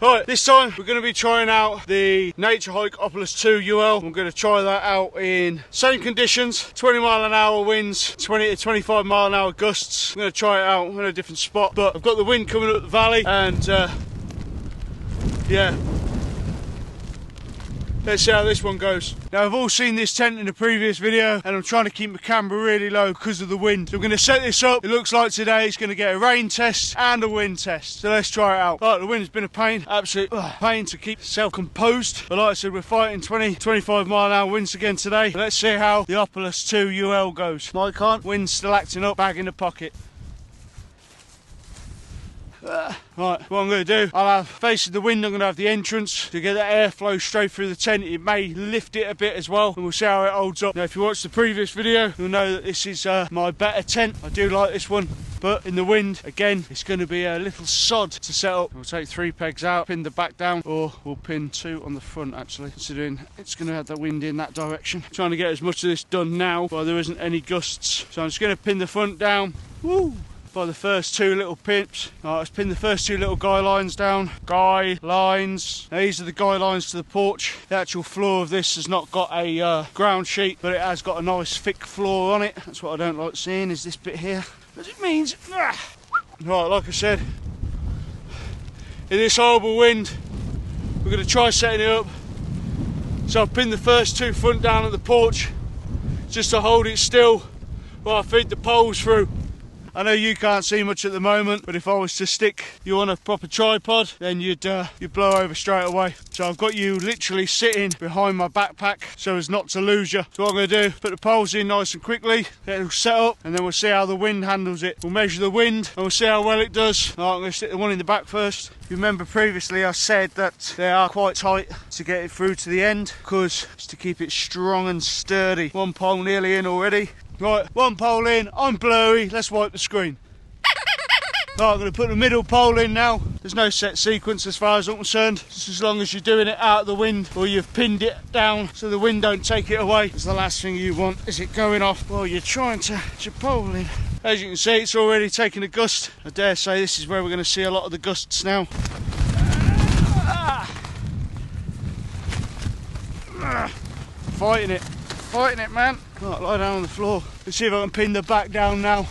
Right, this time we're going to be trying out the Naturehike Opalus 2 UL. We're going to try that out in same conditions, 20 mile an hour winds, 20 to 25 mile an hour gusts. I'm going to try it out in a different spot, but I've got the wind coming up the valley and yeah. Let's see how this one goes. Now, I've all seen this tent in the previous video and I'm trying to keep my camera really low because of the wind. So I'm going to set this up. It looks like today it's going to get a rain test and a wind test. So let's try it out. Right, the wind's been a pain, absolute pain to keep self-composed. But like I said, we're fighting 20-25 mile an hour winds again today. Let's see how the Opalus 2 UL goes. Mic on, wind's still acting up, bag in the pocket. Right, what I'm going to do, I'll have facing the wind, I'm going to have the entrance to get that airflow straight through the tent. It may lift it a bit as well, and we'll see how it holds up. Now, if you watched the previous video, you'll know that this is my better tent. I do like this one, but in the wind, again, it's going to be a little sod to set up. We'll take 3 pegs out, pin the back down, or we'll pin 2 on the front, actually, considering it's going to have the wind in that direction. I'm trying to get as much of this done now while there isn't any gusts. So I'm just going to pin the front down. Woo! By the first 2 little pips. Right, let's pin the first 2 little guy lines down. Guy lines. Now, these are the guy lines to the porch. The actual floor of this has not got a ground sheet, but it has got a nice thick floor on it. That's what I don't like seeing, is this bit here. Because it means... Right, like I said, in this horrible wind, we're going to try setting it up. So I've pinned the first 2 front down at the porch, just to hold it still while I feed the poles through. I know you can't see much at the moment, but if I was to stick you on a proper tripod, then you'd blow over straight away. So I've got you literally sitting behind my backpack so as not to lose you. So what I'm going to do, put the poles in nice and quickly, get it set up, and then we'll see how the wind handles it. We'll measure the wind and we'll see how well it does. Right, I'm going to stick the one in the back first. You remember previously I said that they are quite tight to get it through to the end, because it's to keep it strong and sturdy. 1 pole nearly in already. Right, 1 pole in, I'm blurry, let's wipe the screen. Right, I'm going to put the middle pole in now. There's no set sequence as far as I'm concerned, just as long as you're doing it out of the wind or you've pinned it down so the wind don't take it away. Because the last thing you want is it going off while you're trying to get your pole in. As you can see, it's already taking a gust. I dare say this is where we're going to see a lot of the gusts now. Fighting it, man. Right, lie down on the floor. Let's see if I can pin the back down now.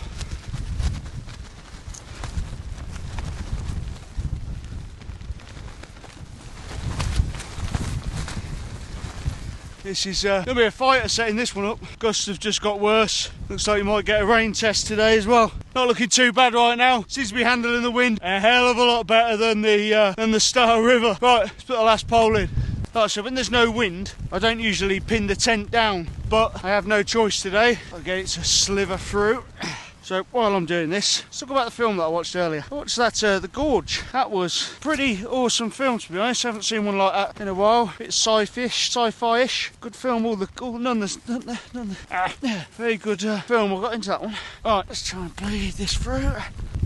This is going to be a fighter setting this one up. Gusts have just got worse. Looks like you might get a rain test today as well. Not looking too bad right now. Seems to be handling the wind a hell of a lot better than the Star River. Right, let's put the last pole in. Right, so when there's no wind, I don't usually pin the tent down, but I have no choice today. I'll get it to sliver through. So while I'm doing this, let's talk about the film that I watched earlier. I watched that, The Gorge. That was a pretty awesome film, to be honest. I haven't seen one like that in a while. A bit sci-fi-ish. Good film, very good film. I got into that one. Alright, let's try and bleed this through.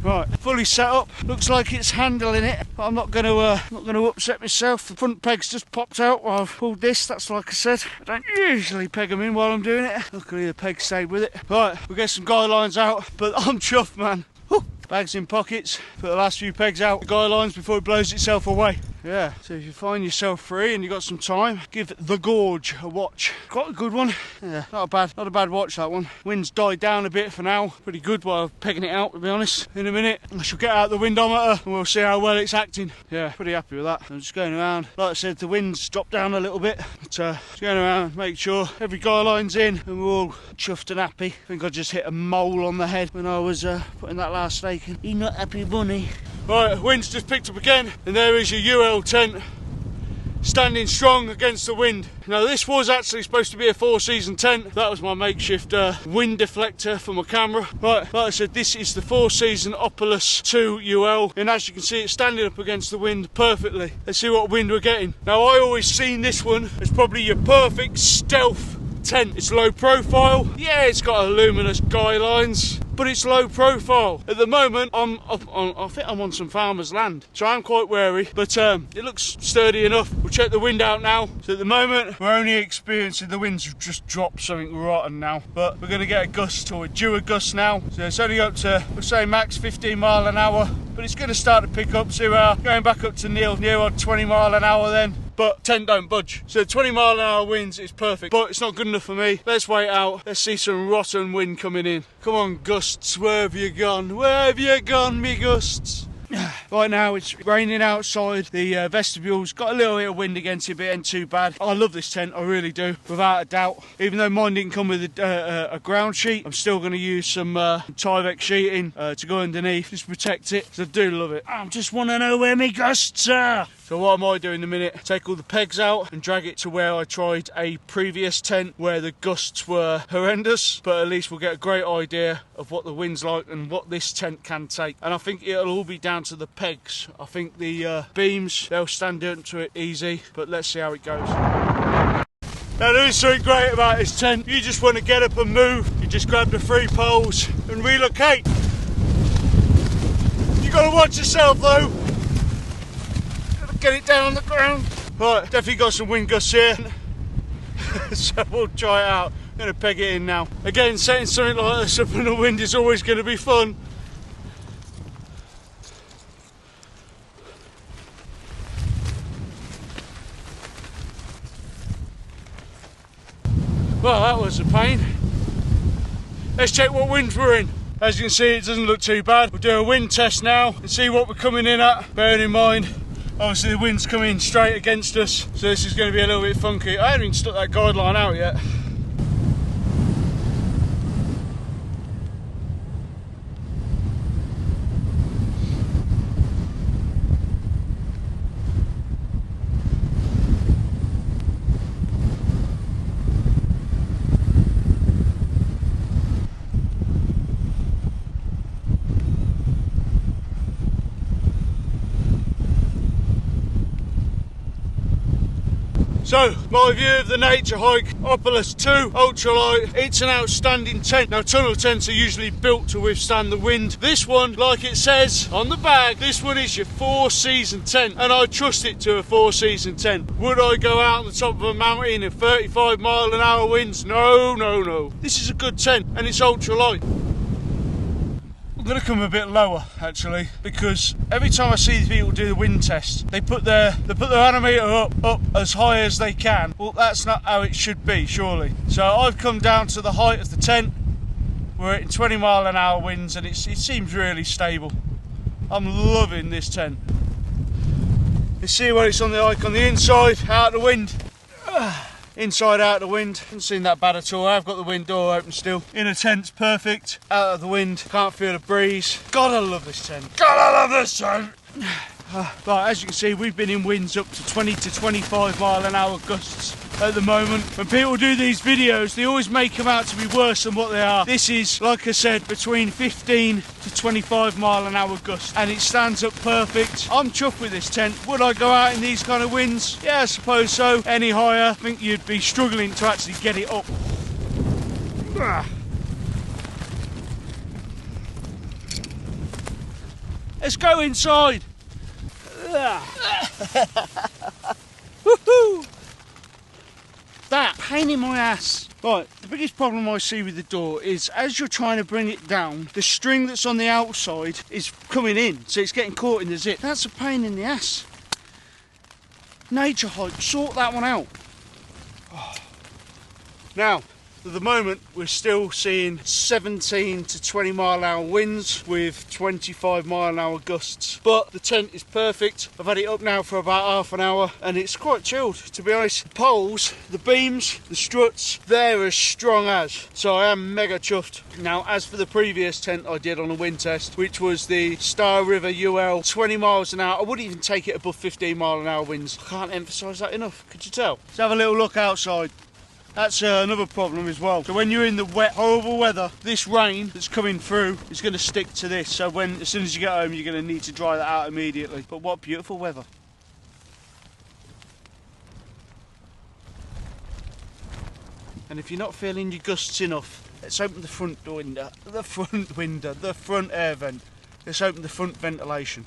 Right, fully set up. Looks like it's handling it, but I'm not going to upset myself. The front peg's just popped out while I've pulled this. That's like I said. I don't usually peg them in while I'm doing it. Luckily the peg stayed with it. Right, we'll get some guy lines out, but I'm chuffed, man. Whew. Bags in pockets. Put the last few pegs out, the guy lines before it blows itself away. Yeah, so if you find yourself free and you've got some time, give The Gorge a watch. Quite a good one. Yeah, not a bad watch, that one. Wind's died down a bit for now. Pretty good while I'm pegging it out, to be honest. In a minute, I shall get out the windometer and we'll see how well it's acting. Yeah, pretty happy with that. I'm just going around. Like I said, the wind's dropped down a little bit, but just going around, make sure every guy line's in and we're all chuffed and happy. I think I just hit a mole on the head when I was putting that last stake in. You not happy, bunny? Right, wind's just picked up again, and there is your UL tent standing strong against the wind. Now, this was actually supposed to be a 4-season tent. That was my makeshift wind deflector for my camera. Right, like I said, this is the 4-season Opalus 2 UL, and as you can see, it's standing up against the wind perfectly. Let's see what wind we're getting. Now, I always seen this one as probably your perfect stealth tent. It's low profile. Yeah, it's got luminous guy lines. but it's low profile. At the moment, I'm up on, I think I'm on some farmer's land, so I'm quite wary, but it looks sturdy enough. We'll check the wind out now. So at the moment, we're only experiencing the winds have just dropped something rotten now, but we're going to get a gust, or due a gust now. So it's only up to, we'll say max 15 mile an hour, but it's going to start to pick up. So going back up to near 20 mile an hour then. But tent don't budge. So 20 mile an hour winds is perfect, but it's not good enough for me. Let's wait out. Let's see some rotten wind coming in. Come on, gusts, where have you gone? Where have you gone, me gusts? Right now it's raining outside. The vestibule's got a little bit of wind against it, but it ain't too bad. I love this tent, I really do, without a doubt. Even though mine didn't come with a ground sheet, I'm still going to use some Tyvek sheeting to go underneath, just protect it, because I do love it. I just want to know where my gusts are. So what I might do in a minute, take all the pegs out and drag it to where I tried a previous tent where the gusts were horrendous, but at least we'll get a great idea of what the wind's like and what this tent can take. And I think it'll all be down to the pegs. I think the beams, they'll stand up to it easy, but let's see how it goes. Now there is something great about this tent. You just want to get up and move. You just grab the 3 poles and relocate. You got to watch yourself though. Get it down on the ground. Right, definitely got some wind gusts here. So we'll try it out. I'm going to peg it in now. Again, setting something like this up in the wind is always going to be fun. Well, that was a pain. Let's check what winds we're in. As you can see, it doesn't look too bad. We'll do a wind test now and see what we're coming in at. Bearing in mind, obviously the wind's coming straight against us, so this is going to be a little bit funky. I haven't even stuck that guideline out yet. So, my view of the Naturehike Opalus 2 Ultralight, it's an outstanding tent. Now, tunnel tents are usually built to withstand the wind. This one, like it says on the bag, this one is your 4-season tent, and I trust it to a 4-season tent. Would I go out on the top of a mountain in 35 mile an hour winds? No, no, no. This is a good tent, and it's ultralight. I'm going to come a bit lower actually, because every time I see these people do the wind test, they put their animator up as high as they can. Well, that's not how it should be, surely. So I've come down to the height of the tent. We're at 20 mile an hour winds, and it seems really stable. I'm loving this tent. You see what it's on the hike on the inside, out of the wind. Inside out of the wind, haven't seen that bad at all. I've got the wind door open still. In a tent's perfect, out of the wind, can't feel the breeze. God, I love this tent. God, I love this tent. Right, as you can see, we've been in winds up to 20 to 25 mile an hour gusts at the moment. When people do these videos, they always make them out to be worse than what they are. This is, like I said, between 15 to 25 mile an hour gusts, and it stands up perfect. I'm chuffed with this tent. Would I go out in these kind of winds? Yeah, I suppose so. Any higher, I think you'd be struggling to actually get it up. Let's go inside. Woohoo! That pain in my ass. Right, the biggest problem I see with the door is as you're trying to bring it down, the string that's on the outside is coming in, so it's getting caught in the zip. That's a pain in the ass. Naturehike, sort that one out. Oh. Now, at the moment, we're still seeing 17 to 20 mile an hour winds with 25 mile an hour gusts. But the tent is perfect. I've had it up now for about half an hour and it's quite chilled, to be honest. The poles, the beams, the struts, they're as strong as. So I am mega chuffed. Now, as for the previous tent I did on a wind test, which was the Star River UL 20 miles an hour, I wouldn't even take it above 15 mile an hour winds. I can't emphasise that enough, could you tell? Let's have a little look outside. That's another problem as well. So when you're in the wet, horrible weather, this rain that's coming through is going to stick to this. So as soon as you get home, you're going to need to dry that out immediately. But what beautiful weather. And if you're not feeling your gusts enough, Let's open the front window, the front air vent. Let's open the front ventilation.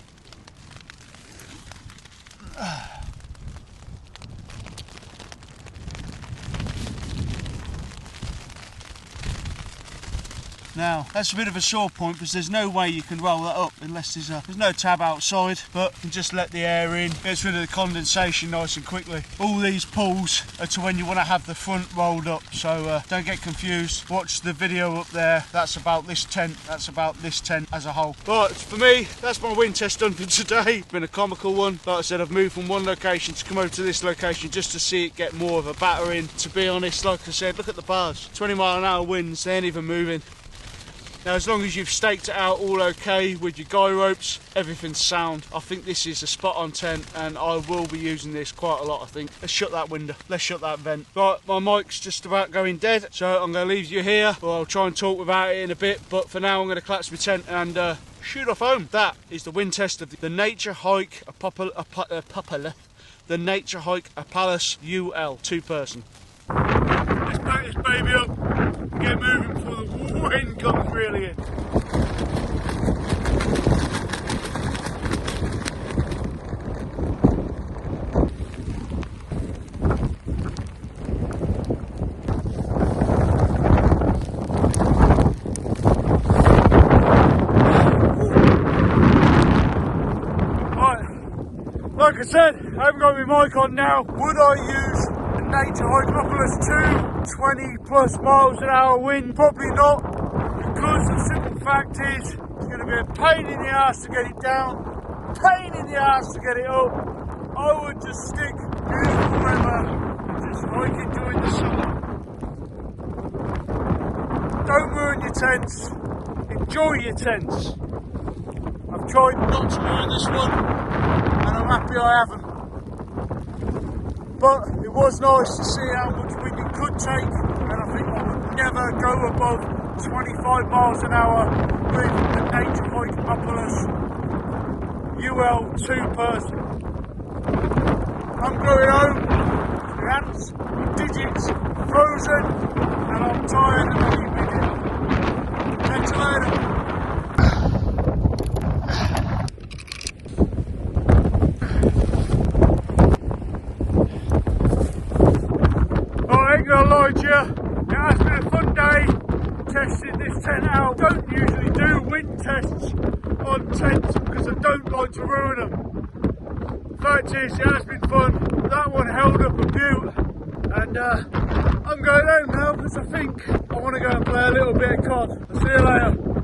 Now, that's a bit of a sore point because there's no way you can roll that up unless there's no tab outside, but you can just let the air in, gets rid of the condensation nice and quickly. All these pulls are to when you want to have the front rolled up, so don't get confused. Watch the video up there, that's about this tent, that's about this tent as a whole. Right, for me, that's my wind test done for today. It's been a comical one. Like I said, I've moved from one location to come over to this location just to see it get more of a battering. To be honest, like I said, look at the bars. 20-mile-an-hour winds, they ain't even moving. Now, as long as you've staked it out all okay with your guy ropes, everything's sound. I think this is a spot-on tent, and I will be using this quite a lot, I think. Let's shut that window. Let's shut that vent. Right, my mic's just about going dead, so I'm going to leave you here. Well, I'll try and talk about it in a bit, but for now, I'm going to collapse my tent and shoot off home. That is the wind test of the Naturehike Opalus UL 2-person. Let's pack this baby up and get moving before the wind comes really in. Right, like I said, I haven't got my mic on now. Would I use Naturehike Opalus 2, 20 plus miles an hour wind? Probably not, because the simple fact is it's going to be a pain in the ass to get it down, pain in the ass to get it up. I would just stick beautiful weather and just hike it during the summer. Don't ruin your tents, enjoy your tents. I've tried not to ruin this one and I'm happy I haven't. But it was nice to see how much wind it could take, and I think I would never go above 25 miles an hour with the Naturehike Opalus UL 2-person. I'm going home, my hands, my digits frozen, and I'm tired of any video. Catch you later. It has been a fun day testing this tent out. Don't usually do wind tests on tents because I don't like to ruin them. Fact is, it has been fun. That one held up a beaut, and I'm going home now because I think I want to go and play a little bit of COD. I'll see you later.